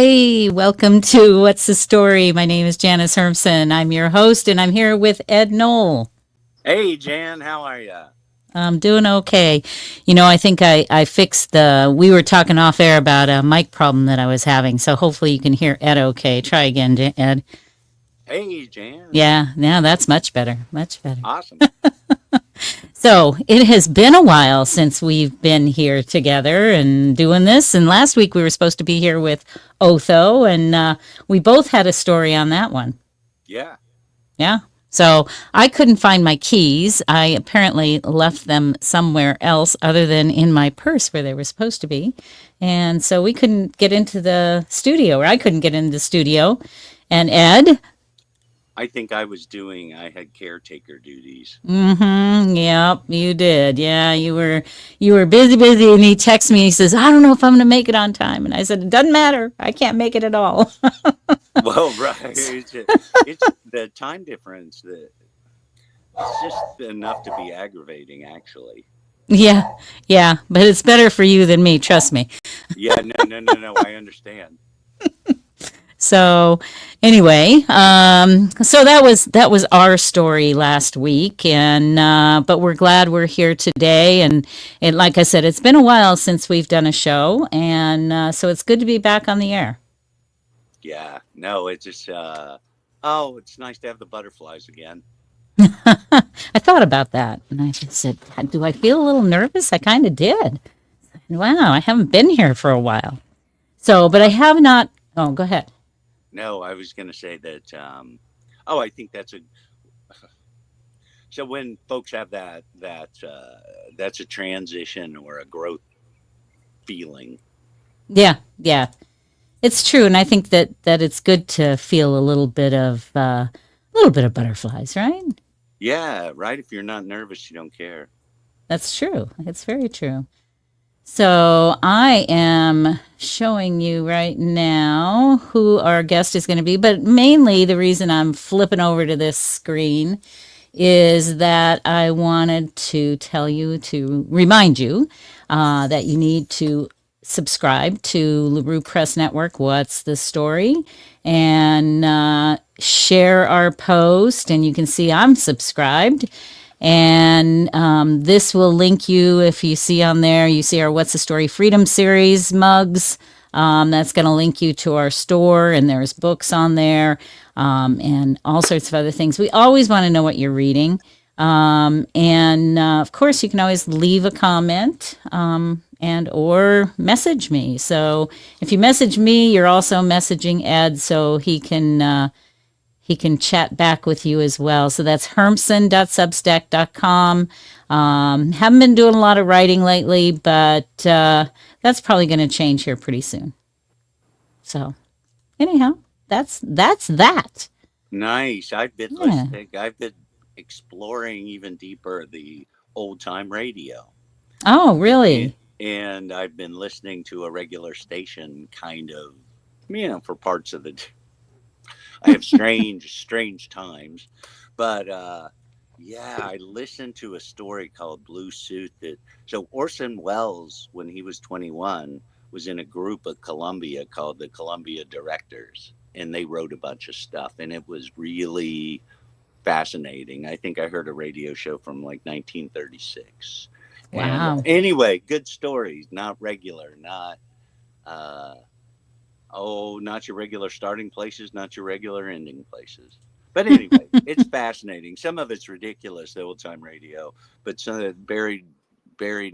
Hey, welcome to What's the Story? My name is Janice Hermson. I'm your host, and I'm here with Ed Knoll. Hey, Jan, how are you? I'm doing okay. I think I fixed we were talking off air about a mic problem that I was having, so hopefully you can hear Ed okay. Try again, Ed. Hey, Jan. Yeah, that's much better. Much better. Awesome. So it has been a while since we've been here together and doing this. And last week we were supposed to be here with Otho, and we both had a story on that one. Yeah. Yeah. So I couldn't find my keys. I apparently left them somewhere else other than in my purse where they were supposed to be. And so we couldn't get into the studio, or I couldn't get into the studio. And Ed, I had caretaker duties. yep, you did. Yeah, you were busy, and he texts me. He says, "I don't know if I'm going to make it on time." And I said, "It doesn't matter. I can't make it at all." Well, right. It's the time difference that it's just enough to be aggravating, actually. Yeah, but it's better for you than me. Trust me. Yeah, no. I understand. So anyway, so that was our story last week, and but we're glad we're here today. And like I said, it's been a while since we've done a show, and so it's good to be back on the air. Yeah, no, it's just, it's nice to have the butterflies again. I thought about that, and I just said, "Do I feel a little nervous?" I kind of did. Wow, I haven't been here for a while. So, but I have not. Oh, go ahead. No, I was going to say that, I think so when folks have that's a transition or a growth feeling. Yeah. It's true, and I think that it's good to feel a little bit of butterflies, right? Yeah, right. If you're not nervous, you don't care. That's true. It's very true. So I am showing you right now who our guest is going to be, but mainly the reason I'm flipping over to this screen is that I wanted to remind you that you need to subscribe to LaRue Press Network, What's the Story, and share our post. And you can see I'm subscribed. And this will link you if you see on there, you see our What's the Story Freedom Series mugs. That's going to link you to our store, and there's books on there and all sorts of other things. We always want to know what you're reading. And of course, you can always leave a comment and or message me. So if you message me, you're also messaging Ed, so he can chat back with you as well. So that's hermson.substack.com. Haven't been doing a lot of writing lately, but that's probably going to change here pretty soon. So anyhow, that's that. Nice. I've been Yeah. listening. I've been exploring even deeper the old time radio. Oh, And, really? and I've been listening to a regular station kind of, for parts of the I have strange times. But yeah, I listened to a story called Blue Suit so Orson Welles, when he was 21, was in a group at Columbia called the Columbia Directors, and they wrote a bunch of stuff, and it was really fascinating. I think I heard a radio show from like 1936. And Wow. anyway, good stories, not regular, uh not your regular starting places, not your regular ending places. But anyway, it's fascinating. Some of it's ridiculous, the old time radio, but some of it buried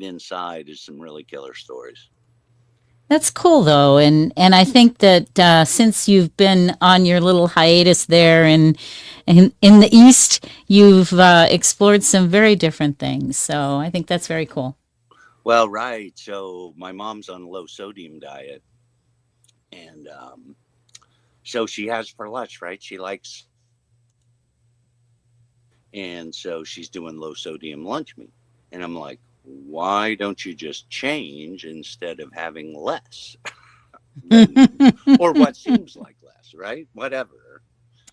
inside is some really killer stories. That's cool though, and I think that since you've been on your little hiatus there in the East, you've explored some very different things. So I think that's very cool. Well, right. So my mom's on a low sodium diet, and so she has for lunch, right? She likes, and so she's doing low sodium lunch meat, and I'm like, why don't you just change instead of having less? Or what seems like less, right? Whatever.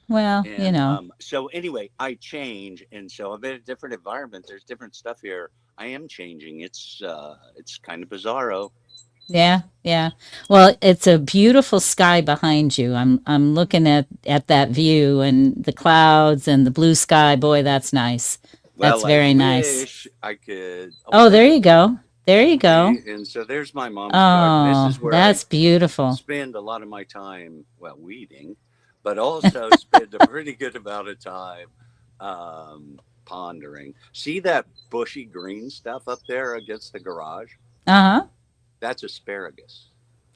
Well, And so anyway, I change, and so I'm in a different environment. There's different stuff here. I am changing. It's kind of bizarro. Yeah, yeah. Well, it's a beautiful sky behind you. I'm looking at that view and the clouds and the blue sky. Boy, that's nice. That's Well, I very nice. wish I could. Oh, Oh, there there's a you go. There you go. see, and so there's my mom's garden. This Oh, is where I that's beautiful. spend a lot of my time, well, weeding, but also spend a pretty good amount of time pondering. See that bushy green stuff up there against the garage? Uh-huh. That's asparagus.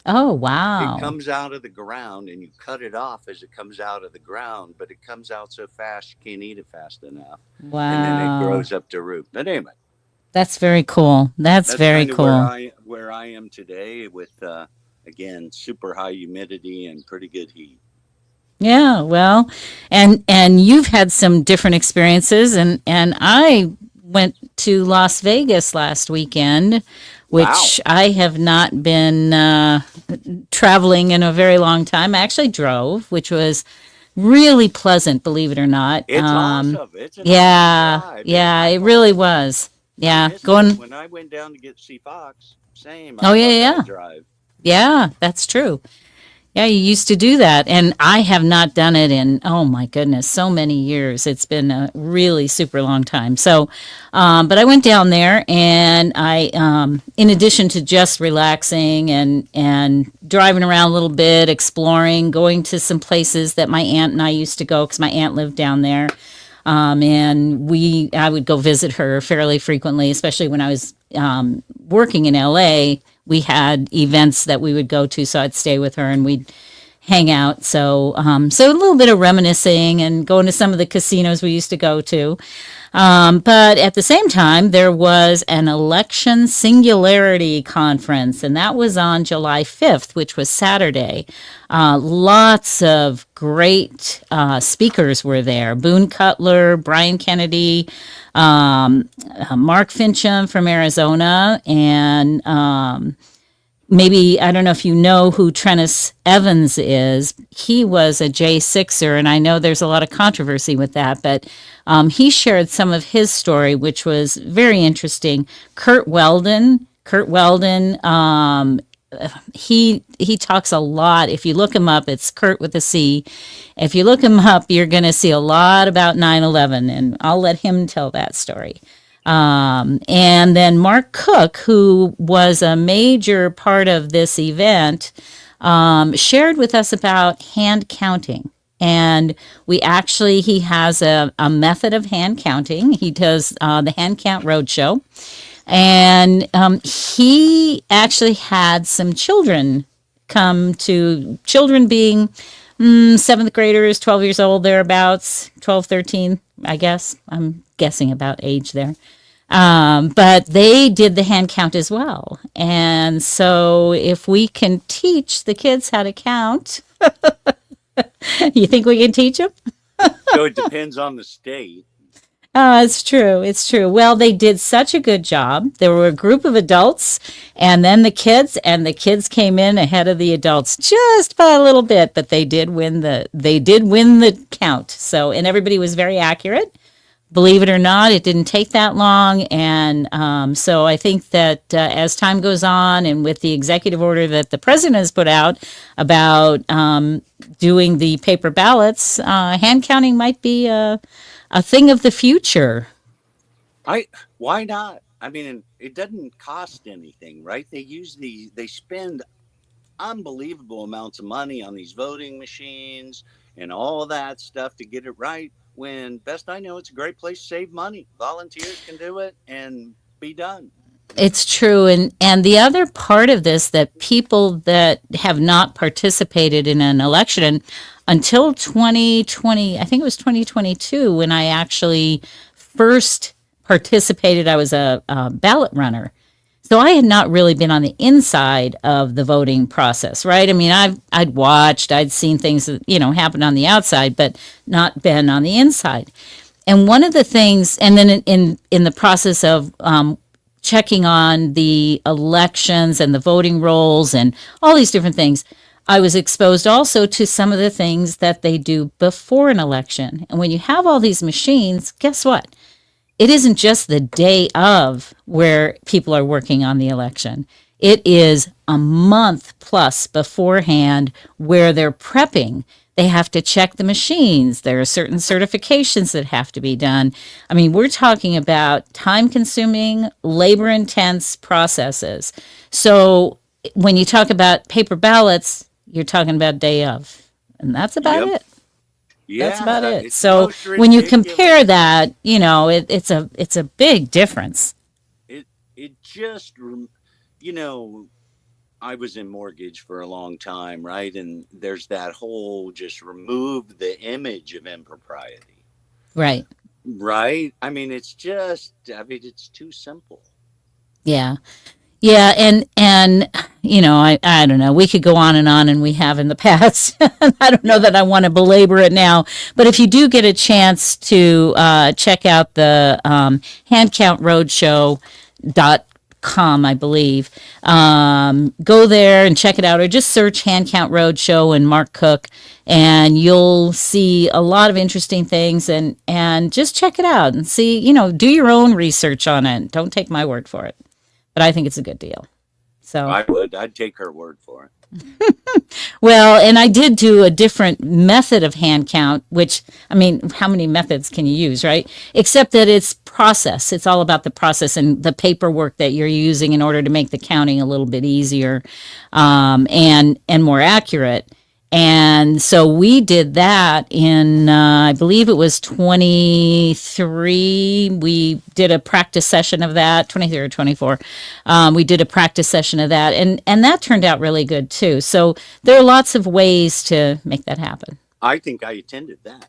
Oh, It wow. comes out of the ground and you cut it off as it comes out of the ground, but it comes out so fast you can't eat it fast enough. And then it Wow. grows up to root. But anyway, That's very cool. That's that's very kind of where cool. I am today with again super high humidity and pretty good heat. Yeah, well, and you've had some different experiences, and I went to Las Vegas last weekend, Wow. which I have not been traveling in a very long time. I actually drove, which was really pleasant, believe it or not. It's awesome. It's an awesome Yeah, drive. It's yeah, not it really far. was. I Yeah, missed it going. when I went down to get see Fox. Same. I Oh yeah, love yeah, that drive. yeah. That's true. Yeah, you used to do that, and I have not done it in, oh my goodness, so many years. It's been a really super long time. So, but I went down there, and in addition to just relaxing and driving around a little bit, exploring, going to some places that my aunt and I used to go because my aunt lived down there. And I would go visit her fairly frequently, especially when I was working in LA. We had events that we would go to, so I'd stay with her and we'd hang out. So a little bit of reminiscing and going to some of the casinos we used to go to. But at the same time, there was an election singularity conference, and that was on July 5th, which was Saturday. Lots of great speakers were there. Boone Cutler, Brian Kennedy, Mark Fincham from Arizona, and maybe I don't know if you know who Trennis Evans is. He was a J6er, and I know there's a lot of controversy with that, but he shared some of his story, which was very interesting. Kurt Weldon, he talks a lot. If you look him up, it's Kurt with a C. If you look him up, you're going to see a lot about 9/11, and I'll let him tell that story. And then Mark Cook, who was a major part of this event, shared with us about hand counting. And he has a method of hand counting. He does the Hand Count Roadshow. And he actually had some children children being seventh graders, 12 years old, thereabouts, 12, 13, I guess. I'm guessing about age there. But they did the hand count as well. And so if we can teach the kids how to count, you think we can teach them? So it depends on the state. Oh, it's true. It's true. Well, they did such a good job. There were a group of adults and then and the kids came in ahead of the adults just by a little bit, but they did win the count. So, and everybody was very accurate. Believe it or not, it didn't take that long. And so I think that as time goes on and with the executive order that the president has put out about doing the paper ballots, hand counting might be a thing of the future. I Why not? I mean, it doesn't cost anything, right? They spend unbelievable amounts of money on these voting machines and all that stuff to get it right. When best I know, it's a great place to save money. Volunteers can do it and be done. It's true. And the other part of this that people that have not participated in an election until 2020, I think it was 2022 when I actually first participated, I was a ballot runner. So I had not really been on the inside of the voting process, right? I mean, I'd watched, I'd seen things that, happen on the outside, but not been on the inside. And one of the things, and then in the process of checking on the elections and the voting rolls and all these different things, I was exposed also to some of the things that they do before an election. And when you have all these machines, guess what? it isn't just the day of where people are working on the election. It is a month plus beforehand where they're prepping. They have to check the machines. There are certain certifications that have to be done. I mean, we're talking about time consuming, labor intense processes. So when you talk about paper ballots, you're talking about day of. And that's about Yep. it. That's about Yeah, it. it's So most when you ridiculous. compare that, it's a big difference. It just, you know, I was in mortgage for a long time, right? And there's that whole just remove the image of impropriety, Right. right? I mean, it's just, I mean, it's too simple. Yeah. Yeah, and I don't know. We could go on and we have in the past. I don't know Yeah. that I want to belabor it now, but if you do get a chance to check out the handcountroadshow.com, I believe, go there and check it out, or just search Hand Count Roadshow and Mark Cook, and you'll see a lot of interesting things, and just check it out and see, do your own research on it. Don't take my word for it, but I think it's a good deal. So, I'd take her word for it. well, and I did do a different method of hand count, which, I mean, how many methods can you use, right? Except that it's process. It's all about the process and the paperwork that you're using in order to make the counting a little bit easier, and more accurate. And so we did that in, I believe it was 23. We did a practice session of that, 23 or 24. We did a practice session of that, and that turned out really good too. So there are lots of ways to make that happen. I think I attended that.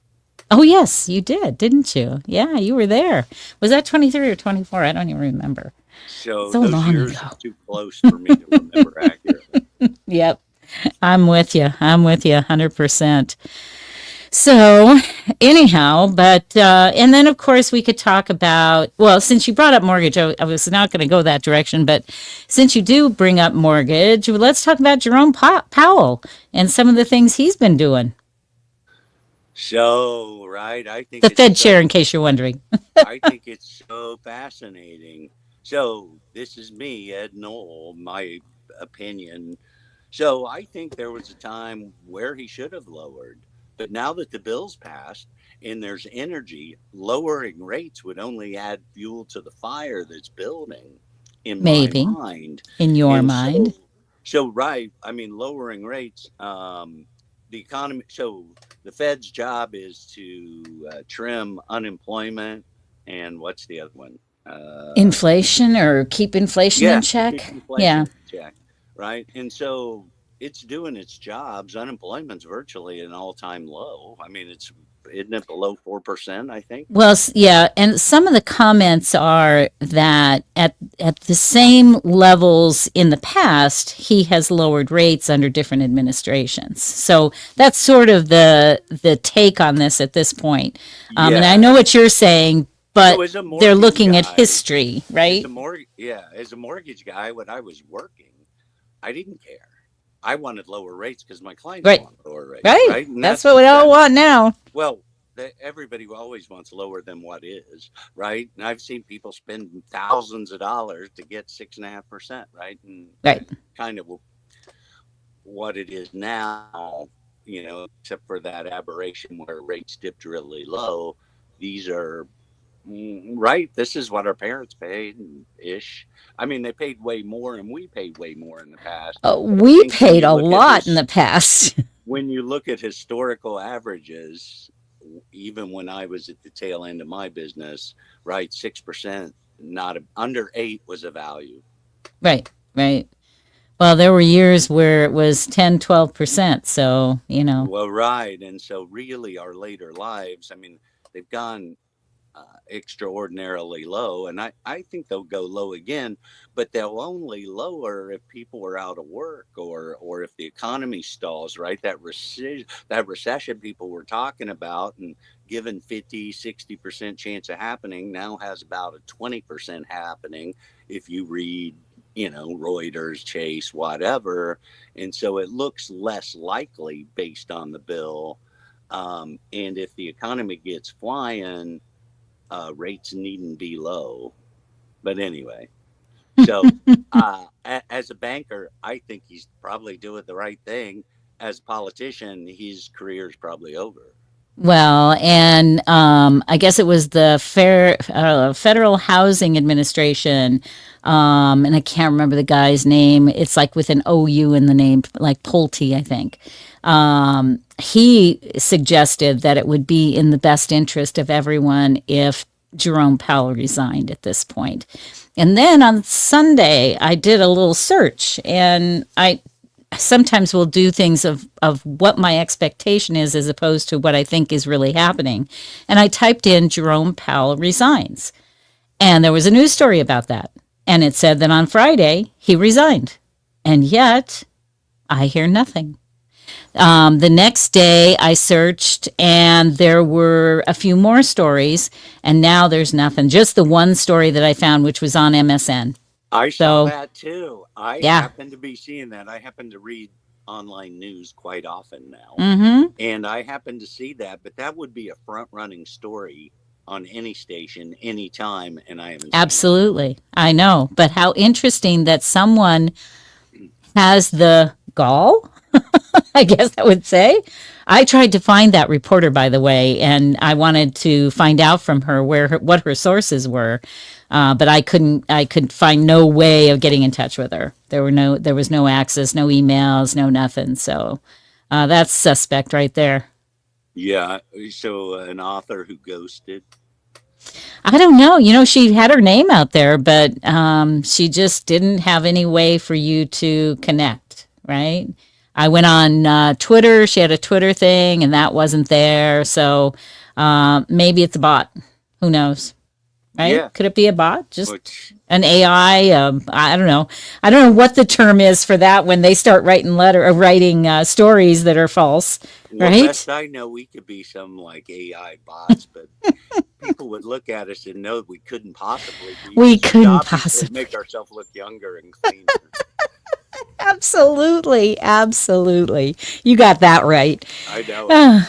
Oh, yes, you did, didn't you? Yeah, you were there. Was that 23 or 24? I don't even remember. So So those long years ago. are too close for me to remember accurately. Yep. I'm with you. I'm with you 100%. So, anyhow, and then of course we could talk about, well, since you brought up mortgage, I was not going to go that direction, but since you do bring up mortgage, let's talk about Jerome Powell and some of the things he's been doing. So, right, I think The it's Fed chair, in so case you're wondering. I think it's so fascinating. So, this is me, Ed Knoll, my opinion. So, I think there was a time where he should have lowered. But now that the bill's passed and there's energy, lowering rates would only add fuel to the fire that's building in my Maybe, mind. in your And mind. so right, I mean, lowering rates, the economy. So the Fed's job is to trim unemployment, and what's the other one? Inflation, or keep inflation in Yeah, keep check. Yeah. inflation in check, right? And so it's doing its jobs. Unemployment's virtually an all-time low. I mean, it's isn't it below 4%? I think. Well, yeah, and some of the comments are that at the same levels in the past, he has lowered rates under different administrations. So that's sort of the take on this at this point. And I know Yeah. what you're saying, So but as a they're mortgage looking at guy, history, right? as a mortgage guy, when I was working, I didn't care. I wanted lower rates because my clients Right, want lower rates, right. right? And That's what we all that's want now. well, everybody always wants lower than what is, right? And I've seen people spend thousands of dollars to get 6.5%, right? And Right. kind of what it is now, except for that aberration where rates dipped really low. These are right. This is what our parents paid ish. I mean, they paid way more, and we paid way more in the past. But I We think when paid you a look at lot in the past. historical averages, even when I was at the tail end of my business, right, 6%, not under 8 was a value. Right, right. Well, there were years where it was 10, 12%. So, Well, right, and so really, our later lives, I mean, they've gone extraordinarily low, and I think they'll go low again, but they'll only lower if people are out of work, or if the economy stalls, right? That recession people were talking about, and given 50-60% chance of happening, now has about a 20% happening if you read, Reuters, Chase, whatever. And so it looks less likely based on the bill. And if the economy gets flying, rates needn't be low. But anyway, so as a banker, I think he's probably doing the right thing. As a politician, his career is probably over. Well, and I guess it was the Federal Housing Administration, and I can't remember the guy's name. It's like with an OU in the name, like Pulte, I think. He suggested that it would be in the best interest of everyone if Jerome Powell resigned at this point. And then on Sunday, I did a little search, and I sometimes will do things of what my expectation is as opposed to what I think is really happening. And I typed in Jerome Powell resigns. And there was a news story about that. And it said that on Friday he resigned. And yet I hear nothing. The next day I searched and there were a few more stories. And now there's nothing. Just the one story that I found, which was on MSN. I saw that too. I Yeah. happen to be seeing that. I happen to read online news quite often now. Mm-hmm. And I happen to see that, but that would be a front running story on any station, anytime. And I haven't seen it. Absolutely. I know. But how interesting that someone has the gall, I guess I would say. I tried to find that reporter, by the way, and I wanted to find out from her what her sources were, but I couldn't. I could find no way of getting in touch with her. There was no access, no emails, no nothing. So that's suspect right there. Yeah. So an author who ghosted. I don't know. She had her name out there, but she just didn't have any way for you to connect, right? I went on Twitter. She had a Twitter thing, and that wasn't there. So maybe it's a bot. Who knows? Right? Yeah. Could it be a bot? Just Which, an AI? I don't know. I don't know what the term is for that when they start writing stories that are false. well, Right? best I know, we could be some like AI bots, but people would look at us and know we couldn't possibly be. We So couldn't obviously possibly. make ourselves look younger and cleaner. Absolutely. Absolutely. You got that right. I know.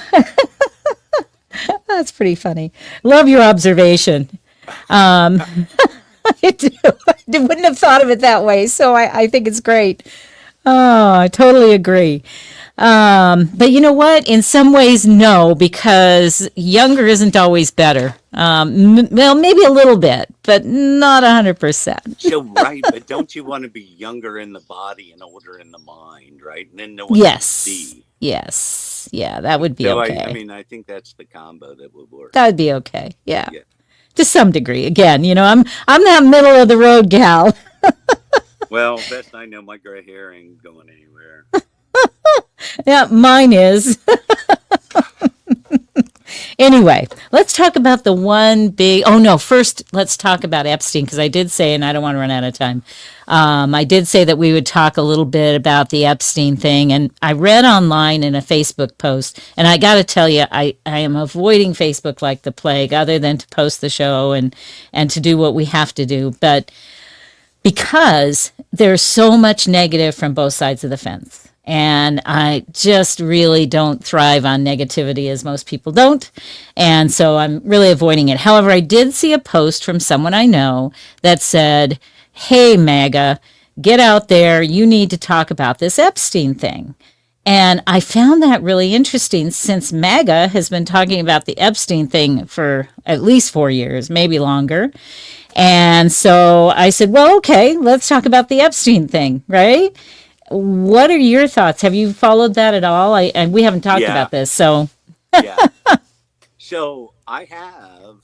That's pretty funny. Love your observation. I do. I wouldn't have thought of it that way, so I think it's great. Oh, I totally agree. But you know what? In some ways, no, because younger isn't always better. Well, maybe a little bit, but not 100%. So right, but don't you want to be younger in the body and older in the mind, right? And then know what Yes. you see. Yes. Yeah, that would be So okay. I mean, I think that's the combo that would work. That would be okay. Yeah. Yeah. To some degree. Again, I'm that middle of the road gal. Well, best I know, my gray hair ain't going anywhere. Yeah, mine is. Anyway, let's talk about the one big. Oh no, first let's talk about Epstein because I did say, and I don't want to run out of time. I did say that we would talk a little bit about the Epstein thing, and I read online in a Facebook post, and I got to tell you, I am avoiding Facebook like the plague, other than to post the show and to do what we have to do, but because there's so much negative from both sides of the fence. And I just really don't thrive on negativity as most people don't. And so I'm really avoiding it. However, I did see a post from someone I know that said, hey, MAGA, get out there. You need to talk about this Epstein thing. And I found that really interesting since MAGA has been talking about the Epstein thing for at least 4 years, maybe longer. And so I said, well, okay, let's talk about the Epstein thing, right? What are your thoughts? Have you followed that at all? And we haven't talked Yeah. about this, so Yeah. So I have,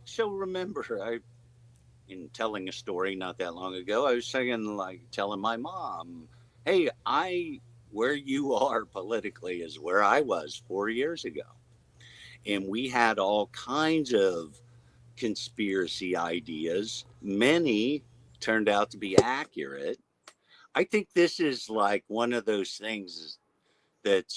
so remember, in telling a story not that long ago, I was saying, telling my mom, hey, where you are politically is where I was 4 years ago. And we had all kinds of conspiracy ideas. Many turned out to be accurate. I think this is like one of those things that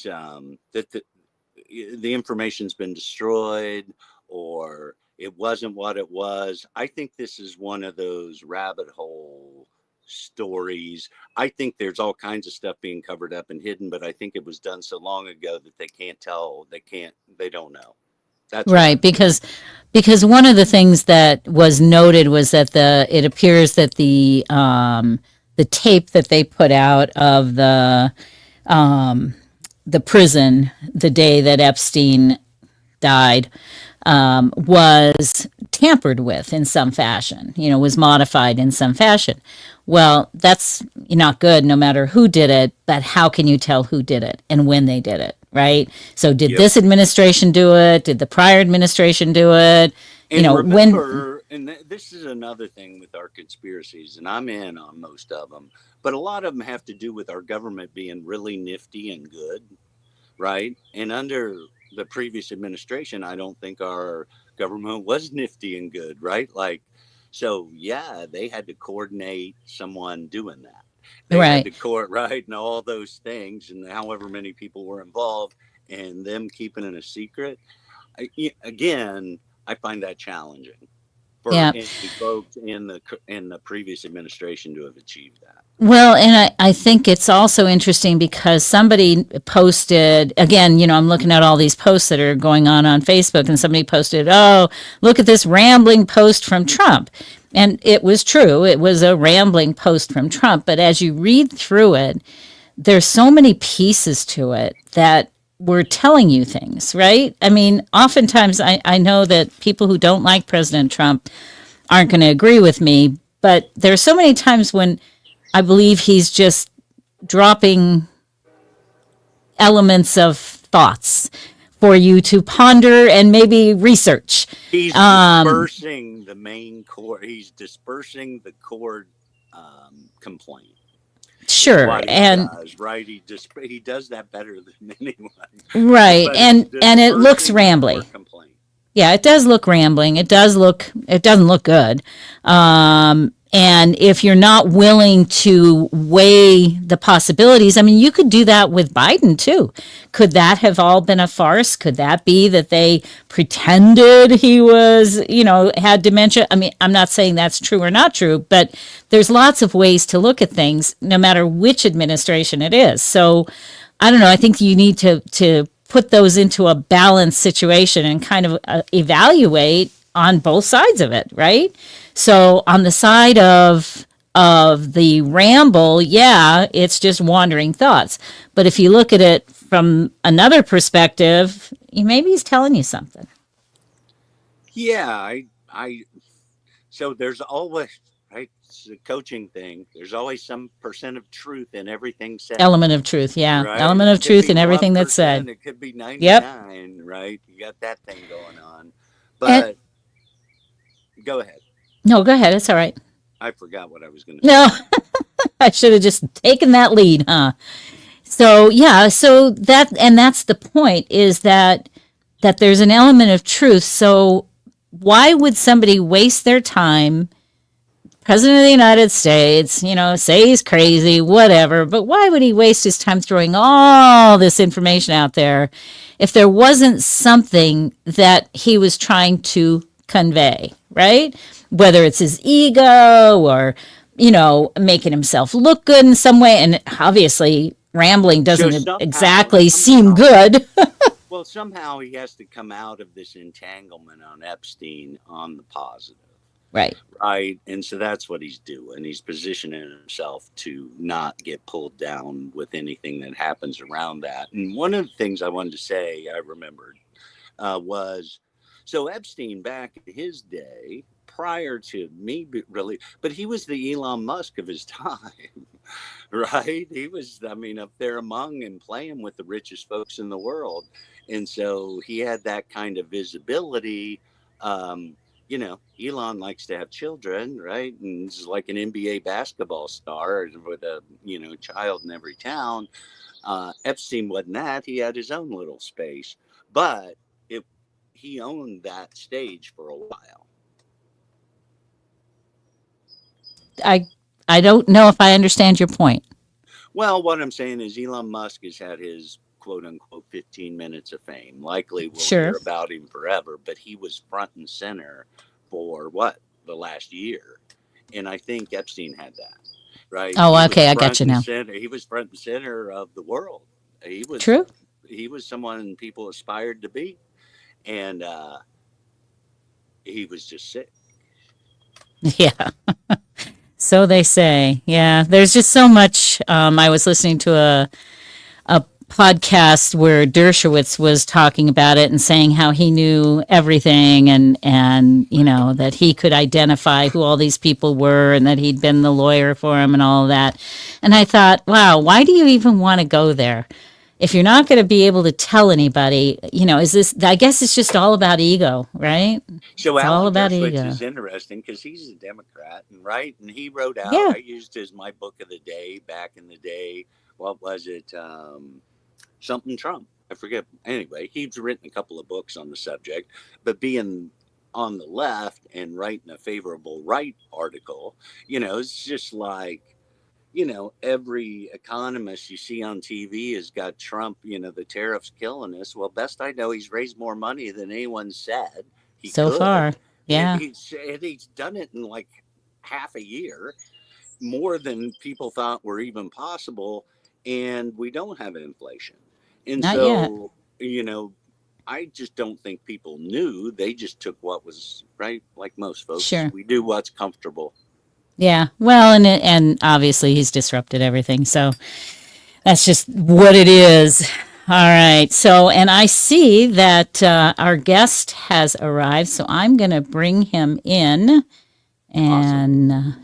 the information's been destroyed, or it wasn't what it was. I think this is one of those rabbit hole stories. I think there's all kinds of stuff being covered up and hidden, but I think it was done so long ago that they can't tell. They don't know. That's Right, because one of the things that was noted was that it appears that the tape that they put out of the prison the day that Epstein died was tampered with in some fashion, was modified in some fashion. Well, that's not good no matter who did it, but how can you tell who did it and when they did it, right? So did this administration do it? Did the prior administration do it? And remember, this is another thing with our conspiracies, and I'm in on most of them, but a lot of them have to do with our government being really nifty and good, right? And under the previous administration, I don't think our government was nifty and good, right? So yeah, they had to coordinate someone doing that. They had to court, right? And all those things, and however many people were involved, and them keeping it a secret. Again, I find that challenging for any folks in the previous administration to have achieved that. Well, and I think it's also interesting because somebody posted, again, I'm looking at all these posts that are going on Facebook, and somebody posted, oh, look at this rambling post from Trump. And it was true. It was a rambling post from Trump. But as you read through it, there's so many pieces to it that were telling you things, right? I mean, oftentimes I know that people who don't like President Trump aren't going to agree with me, but there are so many times when I believe he's just dropping elements of thoughts for you to ponder and maybe research. He's dispersing the main core. He's dispersing the core complaint. Sure, and does, right, he does that better than anyone. Right, and it looks rambly. Yeah, it does look rambling. It doesn't look good. And if you're not willing to weigh the possibilities, I mean, you could do that with Biden too. Could that have all been a farce? Could that be that they pretended he was, had dementia? I mean, I'm not saying that's true or not true, but there's lots of ways to look at things, no matter which administration it is. So I don't know. I think you need to put those into a balanced situation and kind of evaluate on both sides of it, right? So on the side of the ramble, yeah, it's just wandering thoughts. But if you look at it from another perspective, maybe he's telling you something. Yeah, so there's always, right, it's a coaching thing. There's always some percent of truth in everything said. Element of truth, yeah. Right? Element of truth in everything that's said. It could be 99, right? You got that thing going on. But go ahead. No, go ahead. It's all right. I forgot what I was going to say. No, I should have just taken that lead, huh? So, yeah, that's the point, is that there's an element of truth. So why would somebody waste their time, President of the United States, say he's crazy, whatever, but why would he waste his time throwing all this information out there if there wasn't something that he was trying to convey, right? Whether it's his ego or, making himself look good in some way. And obviously, rambling doesn't exactly seem good. Well, somehow he has to come out of this entanglement on Epstein on the positive. Right. Right. And so that's what he's doing. He's positioning himself to not get pulled down with anything that happens around that. And one of the things I wanted to say, I remembered, was, so Epstein back in his day, prior to me really, but he was the Elon Musk of his time, right? He was, up there among and playing with the richest folks in the world. And so he had that kind of visibility. Elon likes to have children, right? And he's like an NBA basketball star with a, child in every town. Epstein wasn't that. He had his own little space, but he owned that stage for a while. I don't know if I understand your point. Well, what I'm saying is Elon Musk has had his quote unquote 15 minutes of fame. Likely we'll hear about him forever, but he was front and center for the last year. And I think Epstein had that. right? Oh, He was okay, I got front you and now. center. He was front and center of the world. He was True. he was someone people aspired to be, and he was just sick. Yeah. So they say. Yeah. There's just so much. I was listening to a podcast where Dershowitz was talking about it and saying how he knew everything and that he could identify who all these people were and that he'd been the lawyer for him and all of that. And I thought, wow, why do you even want to go there? If you're not going to be able to tell anybody, is this, I guess it's just all about ego, right? So It's all Alan about Dershowitz ego. is interesting because he's a Democrat, and right, and he wrote out. Yeah. I used his my book of the day back in the day. What was it? Something Trump. I forget. Anyway, he's written a couple of books on the subject, but being on the left and writing a favorable right article, it's just like, every economist you see on TV has got Trump, the tariffs killing us. Well, best I know, he's raised more money than anyone said he So far. could. And Yeah. he's done it in like half a year, more than people thought were even possible. And we don't have inflation. And Not yet. so, I just don't think people knew. They just took what was right, like most folks. Sure. We do what's comfortable. Yeah. Well, and obviously he's disrupted everything. So that's just what it is. All right. So, and I see that our guest has arrived. So I'm going to bring him in. Awesome. And,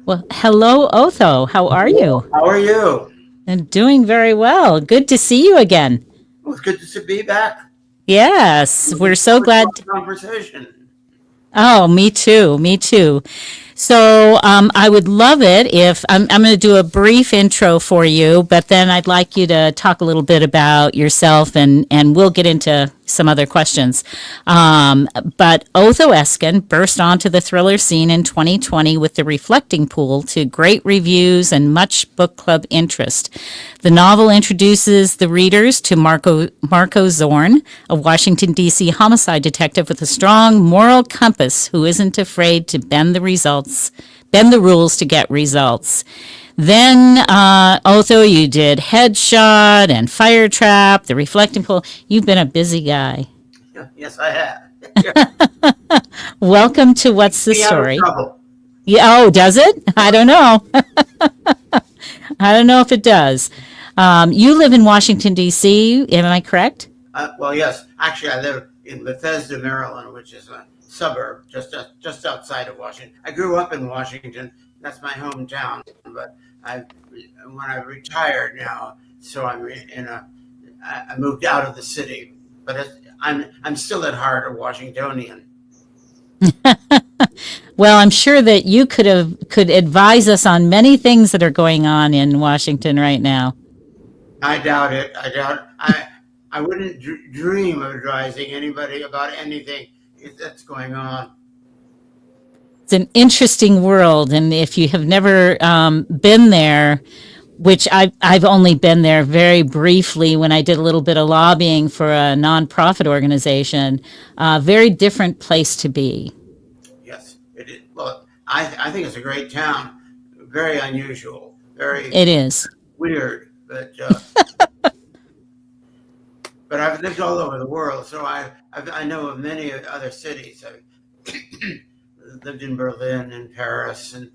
well, hello, Otho. How are you? How are you? And doing very well. Good to see you again. Well, it's good to be back. Yes. We're so Looking glad. forward to the conversation. Oh, me too. Me too. So I would love it if I'm going to do a brief intro for you, but then I'd like you to talk a little bit about yourself and we'll get into some other questions. But Otho Eskin burst onto the thriller scene in 2020 with The Reflecting Pool to great reviews and much book club interest. The novel introduces the readers to Marco Zorn, a Washington, D.C. homicide detective with a strong moral compass who isn't afraid to bend the rules to get results. Then, Otho, you did Headshot and Fire Trap, The Reflecting Pool. You've been a busy guy. Yes, I have. Welcome to What's the Be out of Story? trouble. Yeah, oh, does it? I don't know. I don't know if it does. You live in Washington, D.C., am I correct? Well, yes. Actually, I live in Bethesda, Maryland, which is a suburb just outside of Washington. I grew up in Washington. That's my hometown. But when I retired now, so I moved out of the city. But I'm still at heart a Washingtonian. Well, I'm sure that you could advise us on many things that are going on in Washington right now. I doubt it. I wouldn't dream of advising anybody about anything that's going on. It's an interesting world, and if you have never been there, which I've only been there very briefly when I did a little bit of lobbying for a nonprofit organization, very different place to be. Yes, it is. Well, I think it's a great town. Very unusual. Very It is. weird. But but I've lived all over the world, so I know of many other cities. I've lived in Berlin and Paris and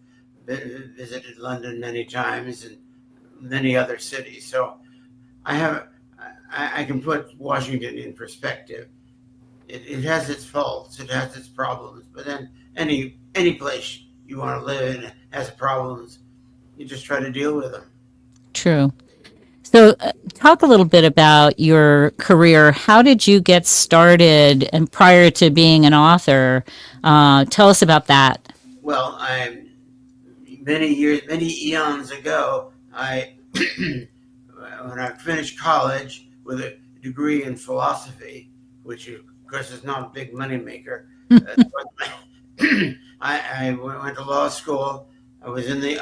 visited London many times and many other cities. So I can put Washington in perspective. It has its faults, it has its problems, but then any place you want to live in has problems. You just try to deal with them. True. So, talk a little bit about your career. How did you get started, and prior to being an author? Tell us about that. Well, many eons ago, when I finished college with a degree in philosophy, which of course is not a big moneymaker, I went to law school. I was in the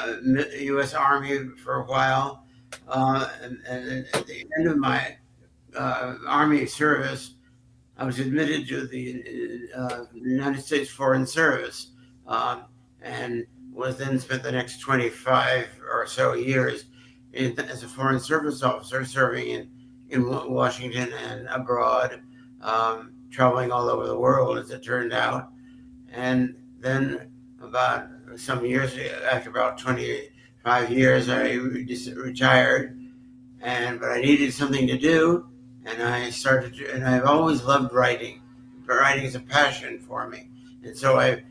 U.S. Army for a while. And at the end of my Army service, I was admitted to the United States Foreign Service. And was then spent the next 25 or so years as a Foreign Service officer serving in Washington and abroad, traveling all over the world, as it turned out. And then about some years, after about 25 years, I retired, but I needed something to do, and and I've always loved writing. Writing is a passion for me, and so I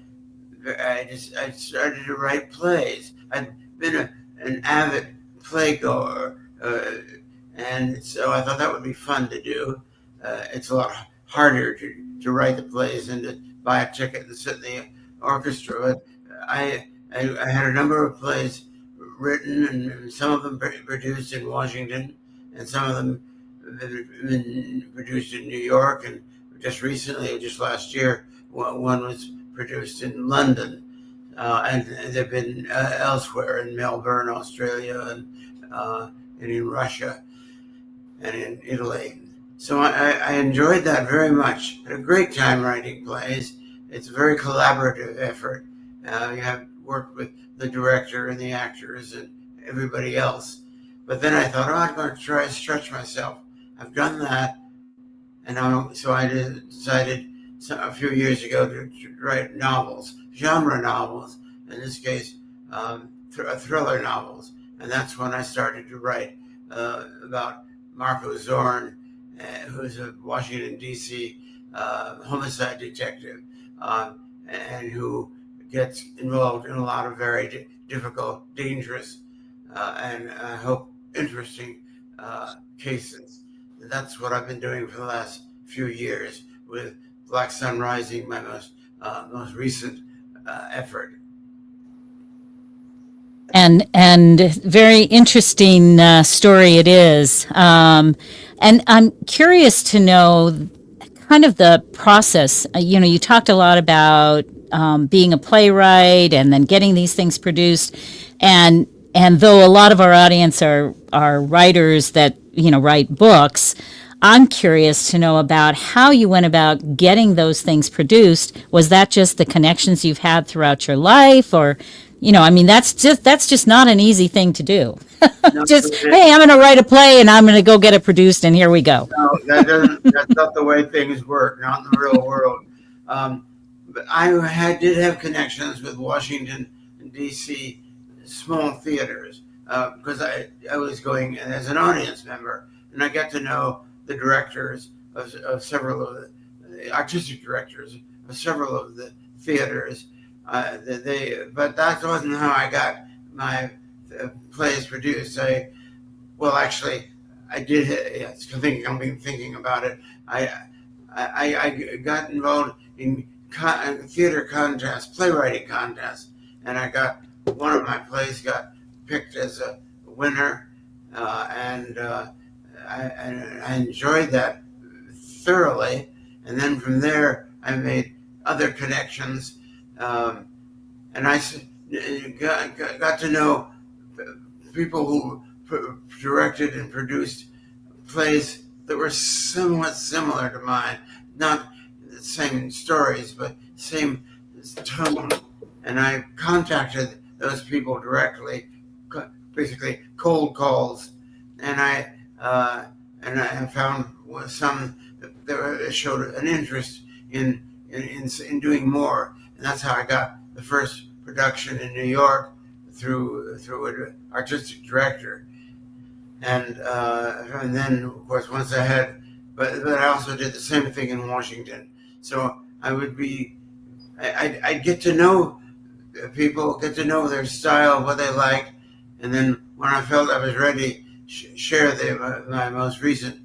started to write plays. I've been an avid playgoer, and so I thought that would be fun to do. It's a lot harder to write the plays than to buy a ticket and sit in the orchestra. But I had a number of plays written, and some of them produced in Washington, and some of them been produced in New York, and just recently, just last year, one was produced in London, and they've been elsewhere in Melbourne, Australia, and in Russia, and in Italy. So I enjoyed that very much. Had a great time writing plays. It's a very collaborative effort. You have worked with the director and the actors and everybody else. But then I thought, I'm going to try to stretch myself. I've done that, and so I decided a few years ago to write novels, genre novels, in this case, thriller novels. And that's when I started to write about Marco Zorn, who's a Washington, D.C. Homicide detective, and who gets involved in a lot of very difficult, dangerous, and I hope interesting cases. That's what I've been doing for the last few years, with Black Sun Rising, my most recent effort. And very interesting story it is. And I'm curious to know kind of the process. You talked a lot about being a playwright and then getting these things produced. And though a lot of our audience are writers that, write books, I'm curious to know about how you went about getting those things produced. Was that just the connections you've had throughout your life, or, that's just not an easy thing to do. No, Just, hey, I'm going to write a play and I'm going to go get it produced and here we go. No, that's not the way things work, not in the real world. But I did have connections with Washington, D.C. small theaters, because I was going as an audience member, and I got to know the directors of several of the artistic directors of several of the theaters. But that wasn't how I got my plays produced. I did. Yes, I've been thinking about it. I got involved in theater contests, playwriting contests, and I got one of my plays got picked as a winner, and I enjoyed that thoroughly. And then from there, I made other connections, and I got to know people who directed and produced plays that were somewhat similar to mine, not the same stories, but same tone. And I contacted those people directly, basically cold calls, and I found some that showed an interest in doing more, and that's how I got the first production in New York through an artistic director, and then of course once I had, but I also did the same thing in Washington. So I'd get to know people, get to know their style, what they liked, and then when I felt I was ready, share my most recent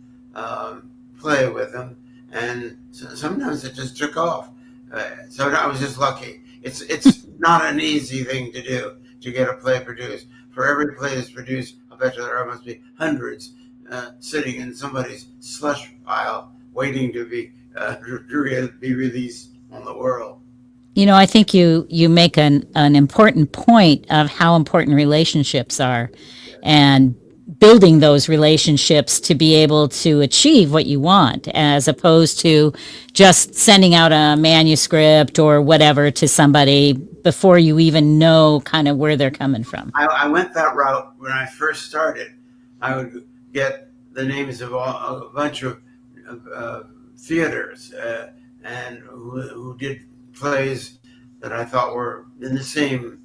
play with them. And sometimes it just took off. So I was just lucky. It's not an easy thing to do, to get a play produced. For every play that's produced, I bet you there must be hundreds sitting in somebody's slush pile waiting to be released on the world. I think you make an important point of how important relationships are, and building those relationships to be able to achieve what you want, as opposed to just sending out a manuscript or whatever to somebody before you even know kind of where they're coming from. I went that route when I first started. I would get the names of a bunch of theaters and who did plays that I thought were in the same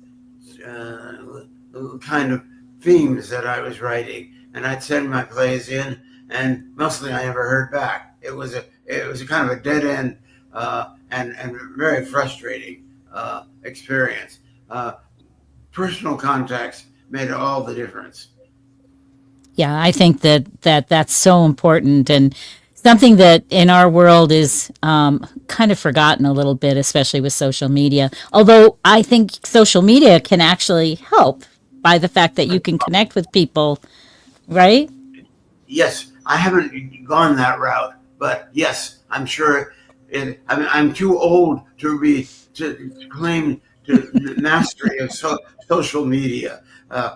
kind of themes that I was writing, and I'd send my plays in, and mostly I never heard back. It was a kind of a dead end and very frustrating experience. Personal contacts made all the difference. Yeah, I think that's so important, and something that in our world is kind of forgotten a little bit, especially with social media. Although I think social media can actually help by the fact that you can connect with people, right? Yes, I haven't gone that route, but yes, I'm sure. I'm too old to claim to mastery of social media. When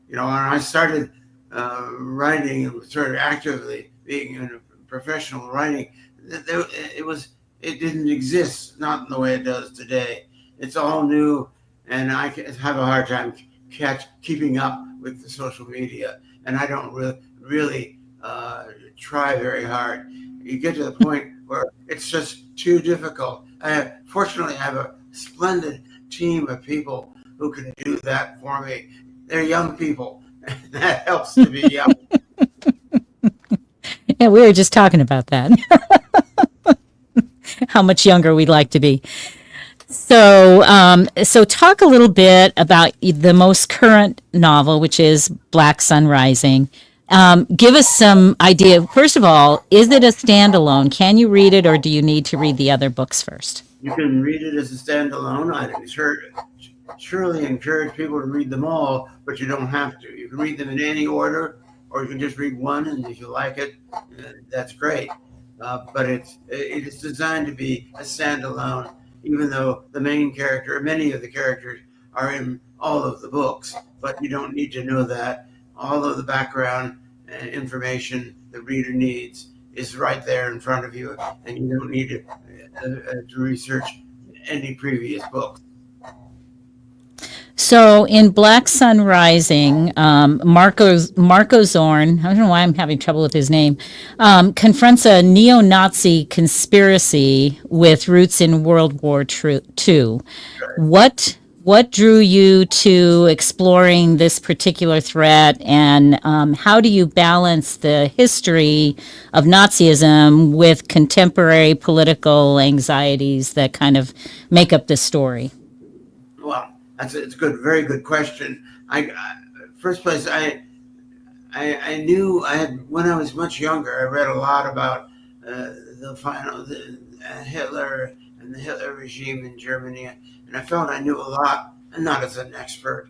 I started writing and started actively being in professional writing, it didn't exist, not in the way it does today. It's all new, and I have a hard time keeping up with the social media, and I don't really try very hard. You get to the point where it's just too difficult. Fortunately, I have a splendid team of people who can do that for me. They're young people. That helps to be young. Yeah, we were just talking about that. How much younger we'd like to be. So talk a little bit about the most current novel, which is Black Sun Rising. Give us some idea. First of all, is it a standalone? Can you read it, or do you need to read the other books first? You can read it as a standalone. I'd surely encourage people to read them all, but you don't have to. You can read them in any order, or you can just read one, and if you like it, that's great. But it is designed to be a standalone, even though the main character, many of the characters, are in all of the books. But you don't need to know that. All of the background information the reader needs is right there in front of you, and you don't need to research any previous books. So in Black Sun Rising, Marco Zorn, I don't know why I'm having trouble with his name, confronts a neo-Nazi conspiracy with roots in World War II. What drew you to exploring this particular threat, and how do you balance the history of Nazism with contemporary political anxieties that kind of make up the story? Well, it's a very good question. First place, I knew when I was much younger. I read a lot about Hitler and the Hitler regime in Germany, and I felt I knew a lot, and not as an expert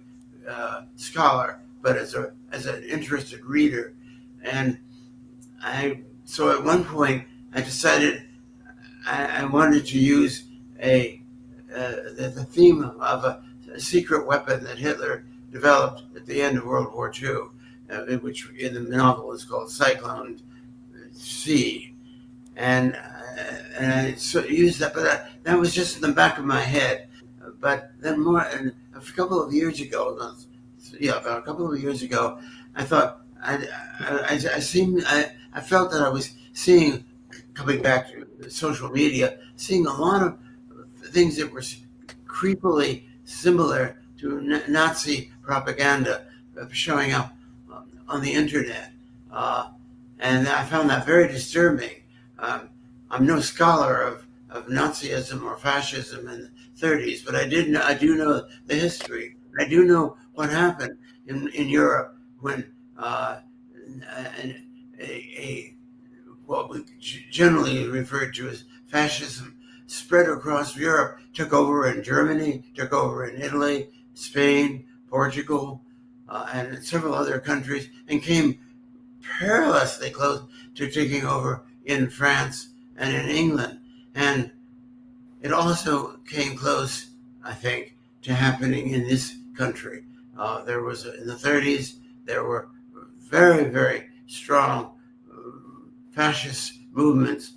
scholar, but as an interested reader. And so at one point I decided I wanted to use the theme of a secret weapon that Hitler developed at the end of World War II, which in the novel is called Cyclone C. And I used that, but that was just in the back of my head. But then about a couple of years ago, I thought I felt that I was seeing, coming back to social media, seeing a lot of things that were creepily similar to Nazi propaganda showing up on the internet, and I found that very disturbing. I'm no scholar of Nazism or fascism in the 30s, but I do know the history. I do know what happened in Europe when what we generally referred to as fascism spread across Europe, took over in Germany, took over in Italy, Spain, Portugal, and several other countries, and came perilously close to taking over in France and in England. And it also came close, I think, to happening in this country. There was, in the 30s, there were very, very strong fascist movements,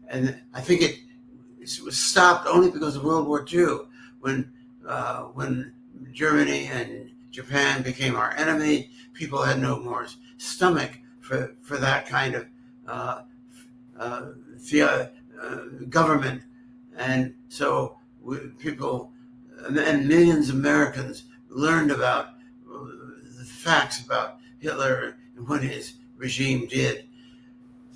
and I think it was stopped only because of World War II, when Germany and Japan became our enemy. People had no more stomach for that kind of government, and so people and millions of Americans learned about the facts about Hitler and what his regime did.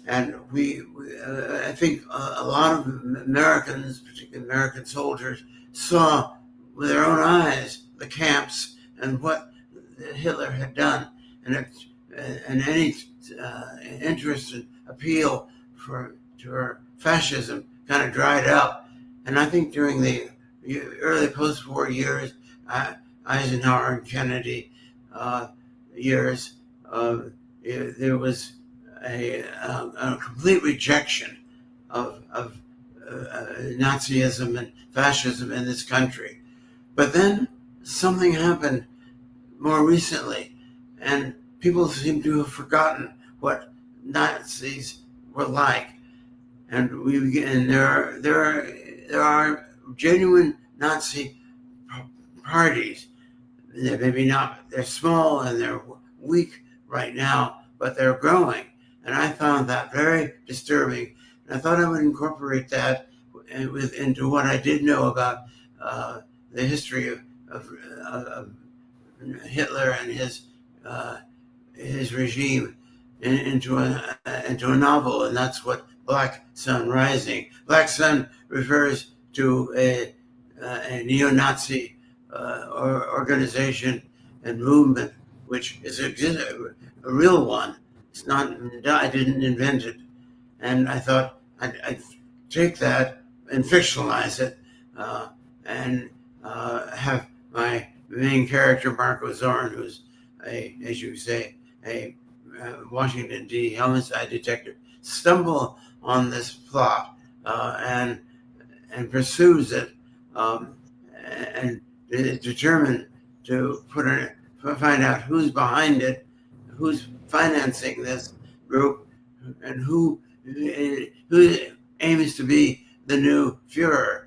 And I think a lot of Americans, particularly American soldiers, saw with their own eyes the camps and what Hitler had done, and any interest and appeal to fascism kind of dried up. And I think during the early post-war years, Eisenhower and Kennedy years, there was a complete rejection of Nazism and fascism in this country. But then something happened more recently, and people seem to have forgotten what Nazis were like. And there are genuine Nazi parties. Maybe not, they're small and they're weak right now, but they're growing. And I found that very disturbing. And I thought I would incorporate that into what I did know about the history of Hitler and his regime into a novel, and that's what Black Sun Rising. Black Sun refers to a neo-Nazi organization and movement, which is a real one. It's not, I didn't invent it. And I thought I'd take that and fictionalize it, and have my main character, Marco Zorn, who's as you say, a Washington D. homicide detective, stumble on this plot and pursues it, and is determined to find out who's behind it, who's financing this group, and who aims to be the new Führer.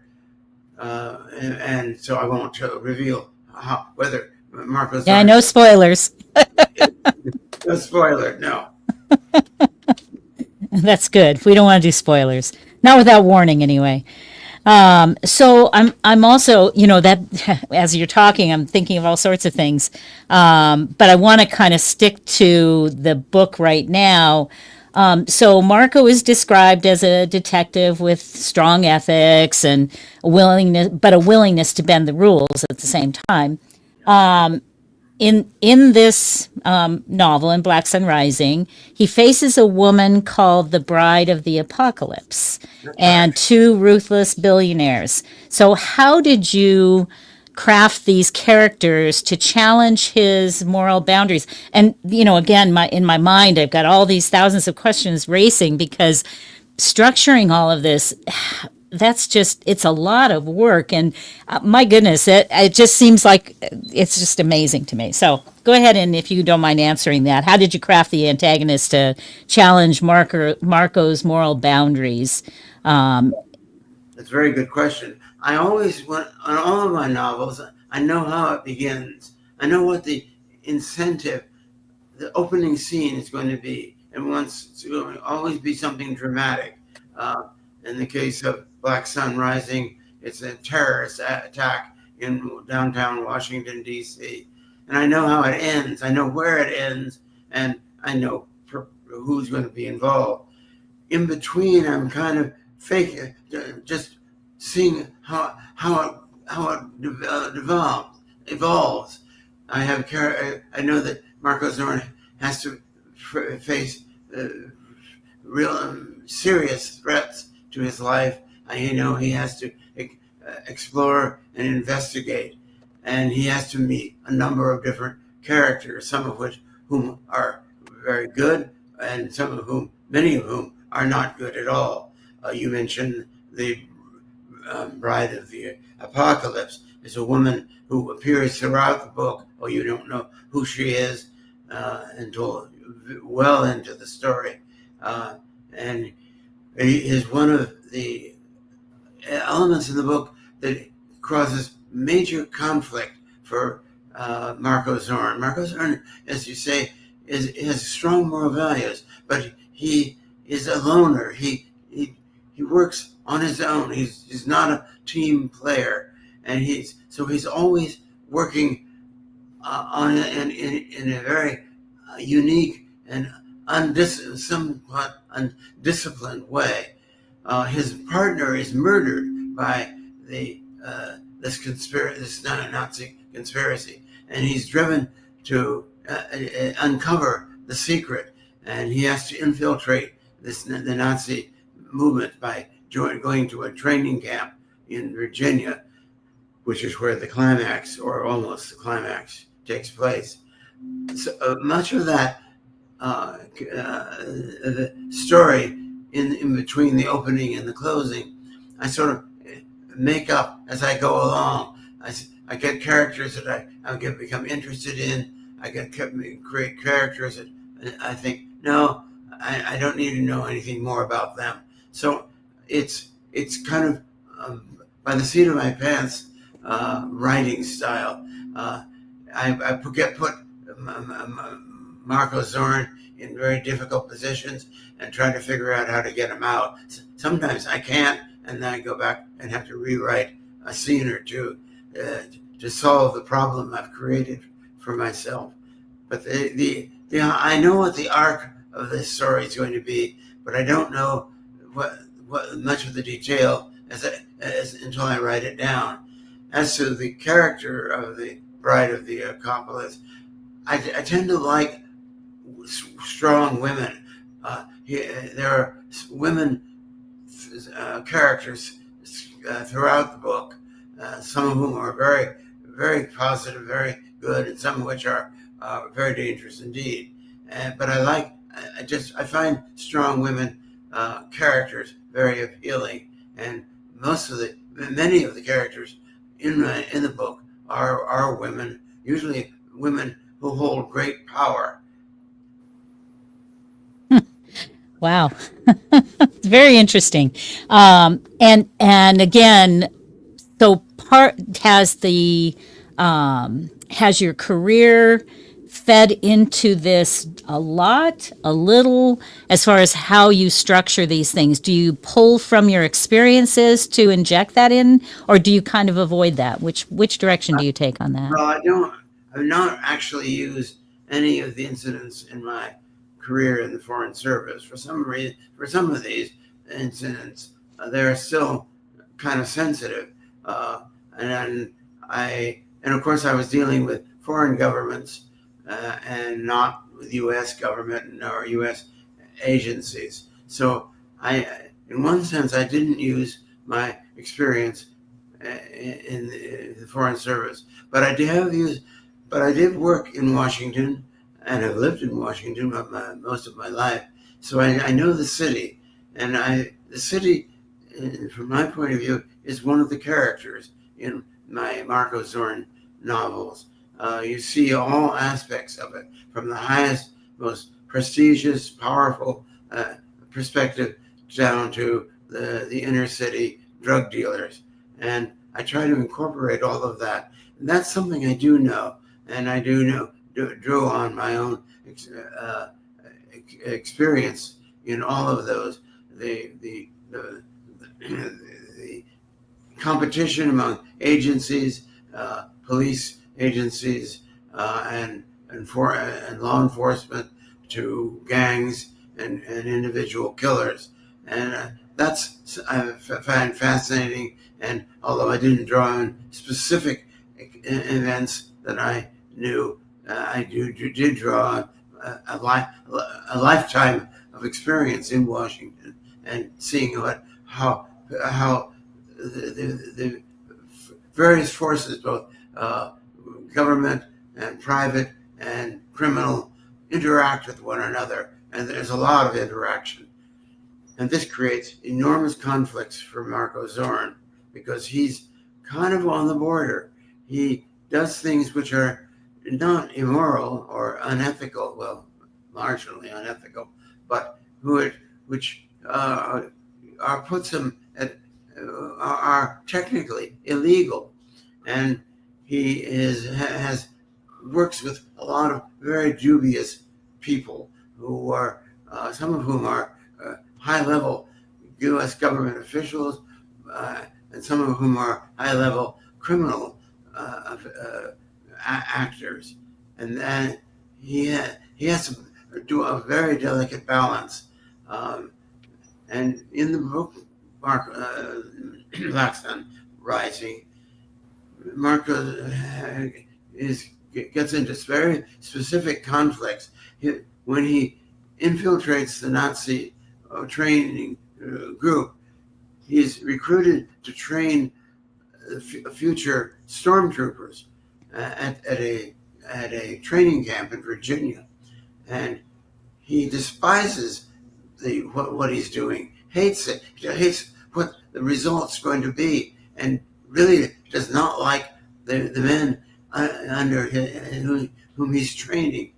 And so I won't reveal whether Marco's. Yeah, no spoilers. No spoiler, no. That's good. We don't want to do spoilers. Not without warning, anyway. So I'm also, that as you're talking, I'm thinking of all sorts of things. But I want to kind of stick to the book right now. So Marco is described as a detective with strong ethics and a willingness to bend the rules at the same time. In this novel, in Black Sun Rising, he faces a woman called the Bride of the Apocalypse and two ruthless billionaires. So how did you craft these characters to challenge his moral boundaries? And, again, in my mind, I've got all these thousands of questions racing, because structuring all of this, it's a lot of work. And my goodness, it just seems like it's just amazing to me. So go ahead, and if you don't mind answering that, how did you craft the antagonist to challenge Marco's moral boundaries? That's a very good question. I always want, on all of my novels, I know how it begins. I know what the incentive, the opening scene is going to be. And it's going to always be something dramatic. In the case of Black Sun Rising, it's a terrorist attack in downtown Washington, D.C. And I know how it ends. I know where it ends, and I know who's going to be involved. In between, I'm kind of faking, just seeing how it evolves. I know that Marco Zorn has to face real serious threats to his life. He has to explore and investigate, and he has to meet a number of different characters, some of whom are very good, and many of whom are not good at all. You mentioned the Bride of the Apocalypse. is a woman who appears throughout the book. Oh, you don't know who she is until well into the story. And he is one of the elements in the book that causes major conflict for Marco Zorn. Marco Zorn, as you say, has strong moral values, but he is a loner. He works on his own. He's not a team player, and he's always working on in a very unique and somewhat undisciplined way. His partner is murdered by this Nazi conspiracy, and he's driven to uncover the secret, and he has to infiltrate the Nazi movement by going to a training camp in Virginia, which is where the climax, or almost the climax, takes place. So much of that the story in between the opening and the closing, I sort of make up as I go along. I get characters that I become interested in. I create characters that I think, no, I don't need to know anything more about them. So it's kind of by the seat of my pants writing style. I put Marco Zorn in very difficult positions and try to figure out how to get him out. Sometimes I can't, and then I go back and have to rewrite a scene or two to solve the problem I've created for myself. But I know what the arc of this story is going to be, but I don't know what much of the detail until I write it down. As to the character of the bride of the accomplice, I tend to like strong women. There are women characters throughout the book, some of whom are very, very positive, very good, and some of which are very dangerous indeed. But I find strong women characters very appealing, and many of the characters in the book are women, usually women who hold great power. Wow. It's very interesting. And again, so part has your career fed into this a little, as far as how you structure these things? Do you pull from your experiences to inject that in, or do you kind of avoid that? Which direction do you take on that? Well, I've not actually used any of the incidents in my career in the Foreign Service. For some reason, for some of these incidents, they're still kind of sensitive, and of course I was dealing with foreign governments and not with U.S. government or U.S. agencies. So in one sense, I didn't use my experience in the Foreign Service, but I did work in Washington and have lived in Washington most of my life. So I know the city, and the city, from my point of view, is one of the characters in my Marco Zorn novels. You see all aspects of it, from the highest, most prestigious, powerful perspective down to the inner city drug dealers. And I try to incorporate all of that. And that's something I do know, and I drew on my own experience in all of those. The competition among agencies, police agencies, and law enforcement, to gangs and individual killers, and that's I find fascinating. And although I didn't draw on specific events that I knew, I did draw on a lifetime of experience in Washington and seeing how the various forces, both government and private and criminal, interact with one another, and there's a lot of interaction. And this creates enormous conflicts for Marco Zorn, because he's kind of on the border. he does things which are not immoral or unethical, well, marginally unethical, but which puts him at are technically illegal, and he has works with a lot of very dubious people who are some of whom are high-level U.S. government officials, and some of whom are high-level criminal actors, and then he has to do a very delicate balance. And in the book, Black Sun Rising, Marco gets into very specific conflicts. When he infiltrates the Nazi training group, he's recruited to train future stormtroopers at a training camp in Virginia, and he despises what he's doing, hates it, hates what the result's going to be, and really does not like the men under whom he's training.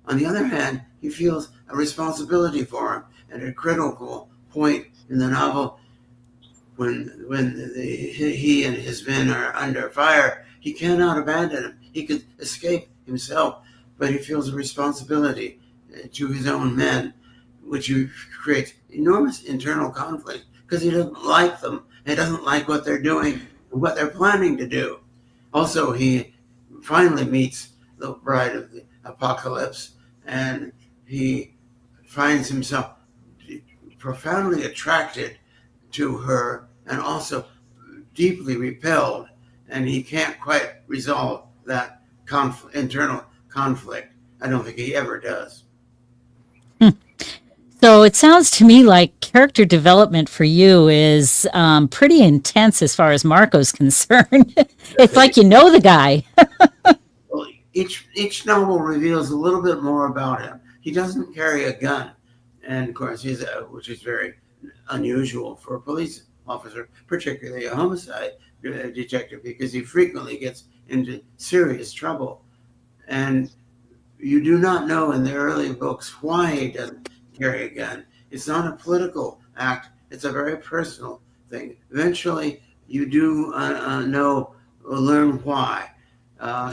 On the other hand, he feels a responsibility for him. At a critical point in the novel, when he and his men are under fire, he cannot abandon him. He could escape himself, but he feels a responsibility to his own men, which creates enormous internal conflict because he doesn't like them. He doesn't like what they're doing and what they're planning to do. Also, he finally meets the bride of the apocalypse, and he finds himself profoundly attracted to her and also deeply repelled, and he can't quite resolve that internal conflict. I don't think he ever does. So it sounds to me like character development for you is pretty intense as far as Marco's concerned. It's like you know the guy. Well, each novel reveals a little bit more about him. He doesn't carry a gun, and of course, which is very unusual for a police officer, particularly a homicide detective, because he frequently gets into serious trouble. And you do not know in the early books why he doesn't carry a gun. It's not a political act. It's a very personal thing. Eventually, you do know or learn why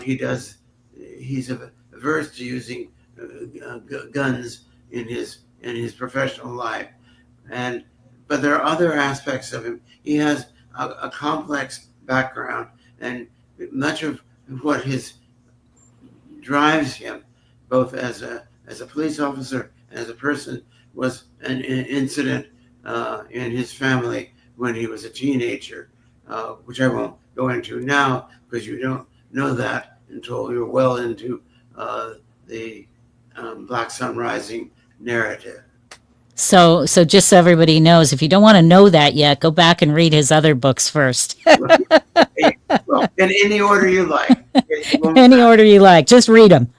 he does. He's averse to using guns in his professional life, but there are other aspects of him. He has a complex background, and much of what drives him, both as a police officer and as a person, was an incident in his family when he was a teenager, which I won't go into now because you don't know that until you're well into the Black Sun Rising narrative. So just so everybody knows, if you don't want to know that yet, go back and read his other books first. Well, in any order you like. Any order you like, just read them.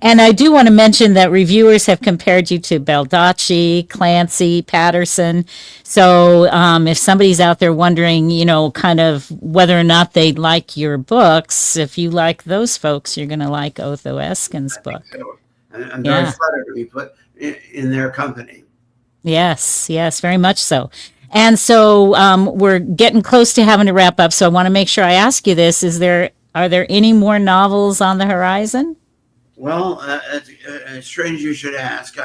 And I do want to mention that reviewers have compared you to Baldacci, Clancy, Patterson. So if somebody's out there wondering, kind of whether or not they like your books, if you like those folks, you're going to like Otho Eskins' book. So, I'm very flattered to be put in their company. Yes, very much so. And so we're getting close to having to wrap up. So I want to make sure I ask you this: are there any more novels on the horizon? Well, strange you should ask.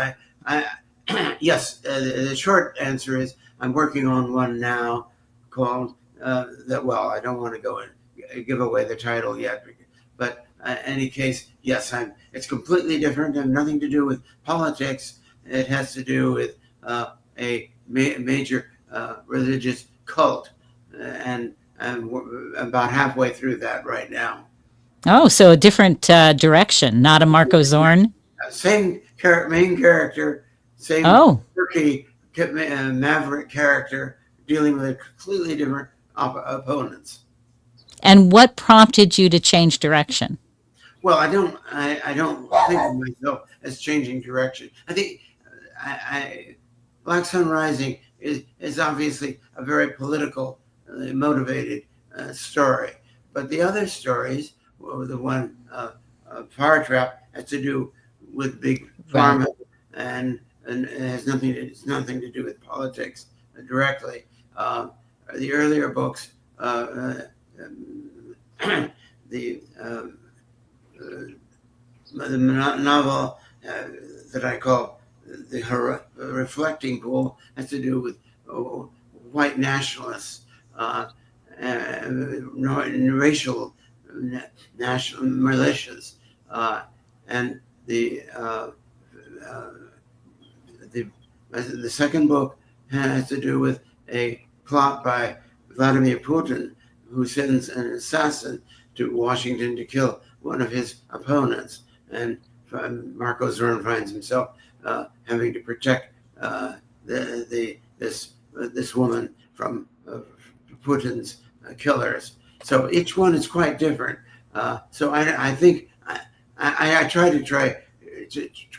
Yes. The short answer is I'm working on one now called that. Well, I don't want to go and give away the title yet, but in any case, yes, it's completely different and nothing to do with politics. It has to do with a major religious cult, and we're about halfway through that right now. Oh, so a different direction, not a Marco Zorn? Same main character, same quirky maverick character, dealing with completely different opponents. And what prompted you to change direction? Well, I don't think of myself as changing direction. I think Black Sun Rising is obviously a very political, motivated story. But the other stories, well, the one Power Trap, has to do with big pharma, and it has nothing to do with politics directly. The earlier books, the novel that I call the Reflecting Pool has to do with white nationalists and racial national militias, and the second book has to do with a plot by Vladimir Putin, who sends an assassin to Washington to kill one of his opponents, and Marco Zorn finds himself having to protect this woman from Putin's killers. So each one is quite different. So I think I try to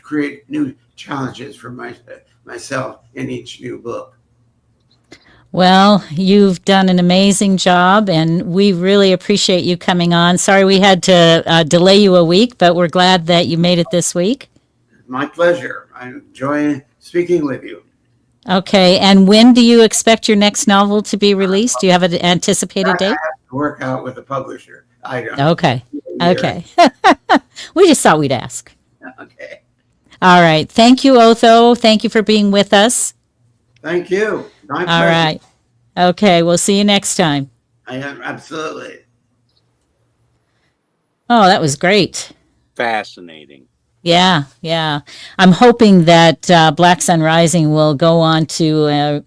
create new challenges for myself in each new book. Well, you've done an amazing job, and we really appreciate you coming on. Sorry we had to delay you a week, but we're glad that you made it this week. My pleasure. I enjoy speaking with you. Okay, and when do you expect your next novel to be released? Do you have an anticipated date? I have to work out with the publisher. I don't. Okay. We just thought we'd ask. Okay. All right. Thank you, Otho. Thank you for being with us. Thank you. My All pleasure. right. Okay, we'll see you next time. I am absolutely. Oh, that was great. Fascinating. Yeah. I'm hoping that Black Sun Rising will go on to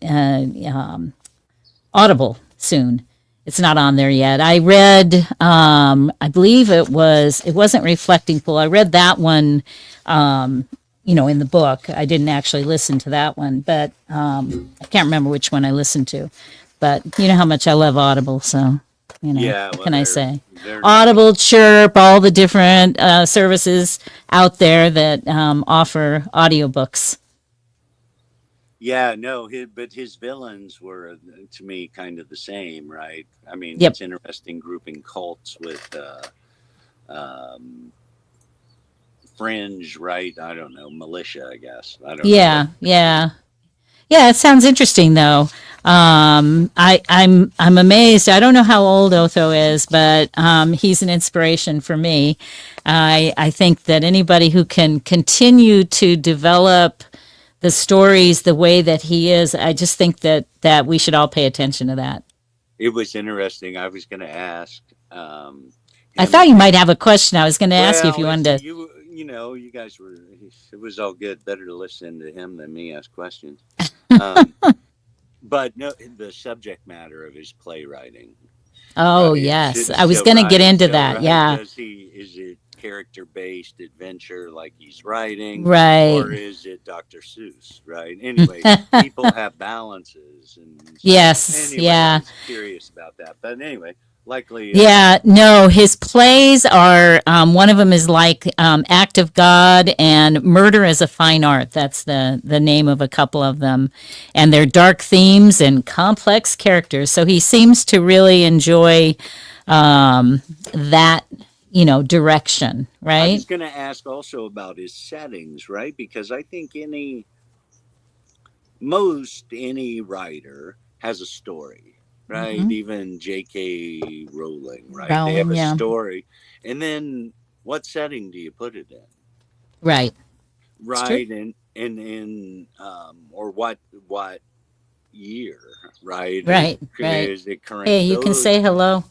Audible soon. It's not on there yet. I read, I believe it wasn't Reflecting Pool. I read that one, in the book. I didn't actually listen to that one, but I can't remember which one I listened to. But you know how much I love Audible, so, what can I say? Audible, Chirp, all the different services out there that offer audiobooks. Yeah, no, but his villains were, to me, kind of the same, right? I mean, Yep. It's interesting grouping cults with fringe, right? I don't know, militia, I guess. I don't know. Yeah, it sounds interesting though. I'm amazed. I don't know how old Otho is, but he's an inspiration for me. I think that anybody who can continue to develop the stories the way that he is, I just think that we should all pay attention to that. It was interesting. I was going to ask. I thought you might have a question. I was going to ask you if you wanted to. You guys were. It was all good. Better to listen to him than me ask questions. But no, the subject matter of his playwriting. Oh, right? yes. I was going to get into that. Right? Yeah. Is it character-based adventure like he's writing? Right. Or is it Dr. Seuss? Right. Anyway, people have balances. And so Yes. anyway, Yeah. I was curious about that. But anyway, likely. Yeah, no, his plays are, one of them is like Act of God and Murder as a Fine Art. That's the name of a couple of them. And they're dark themes and complex characters. So he seems to really enjoy that, direction, I right? was going to ask also about his settings, right? Because I think any writer has a story, right? Mhm. Even J.K. Rowling, right? Rowling, They have a yeah. story. And then what setting do you put it in? Right. Right. And or what year, right? Right. Is it current? Hey, you can say hello.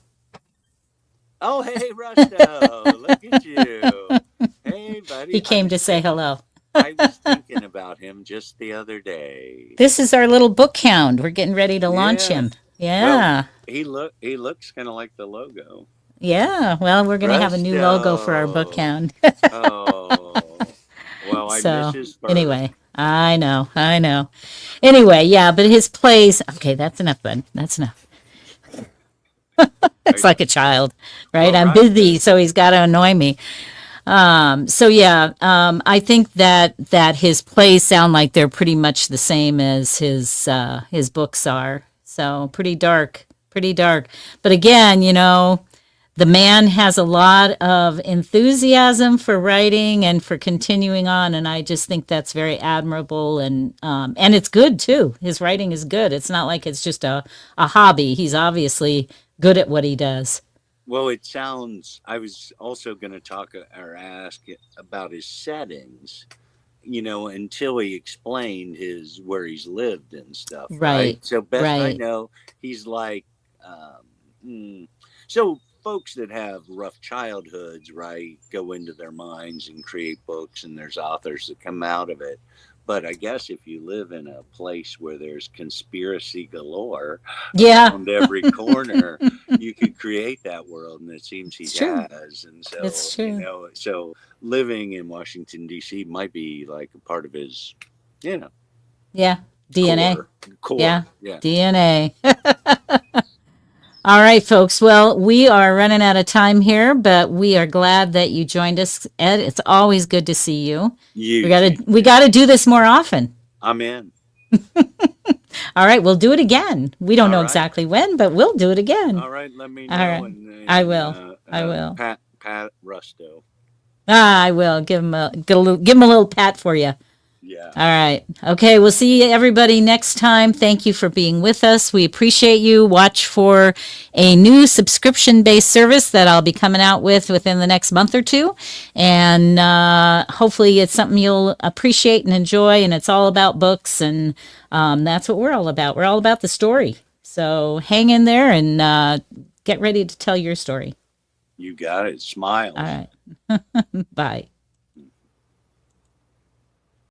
Oh, hey, Rusto, look at you. Hey, buddy. He came to say hello. I was thinking about him just the other day. This is our little book hound. We're getting ready to launch Yeah. him. Yeah. Well, he looks kind of like the logo. Yeah. Well, we're going to have a new logo for our book hound. Oh, well, I So, miss his fur. anyway, I know. Anyway, yeah, but his plays, okay, that's enough, bud. That's enough. It's like a child, right? Well, I'm right. busy, so he's got to annoy me. I think that his plays sound like they're pretty much the same as his books are. So pretty dark. But again, the man has a lot of enthusiasm for writing and for continuing on, and I just think that's very admirable. And it's good too. His writing is good. It's not like it's just a hobby. He's obviously good at what he does. Well, it sounds. I was also going to talk or ask about his settings. Until he explained where he's lived and stuff. Right. So best I know, he's like. So folks that have rough childhoods, right, go into their minds and create books, and there's authors that come out of it. But I guess if you live in a place where there's conspiracy galore around every corner, you could create that world, and it seems he has. And so, it's true. So living in Washington, D.C. might be like a part of his, DNA. Core. Yeah, DNA. All right, folks. Well, we are running out of time here, but we are glad that you joined us, Ed. It's always good to see you. We gotta do this more often. I'm in. All right, we'll do it again. We don't know exactly when, but we'll do it again. All right, let me know. All right. I will. I will. Pat Rusto. I will give him a little pat for you. Yeah. All right. Okay. We'll see everybody next time. Thank you for being with us. We appreciate you. Watch for a new subscription-based service that I'll be coming out within the next month or two. And hopefully it's something you'll appreciate and enjoy. And it's all about books. And that's what we're all about. We're all about the story. So hang in there and get ready to tell your story. You got it. Smile. All right. Bye.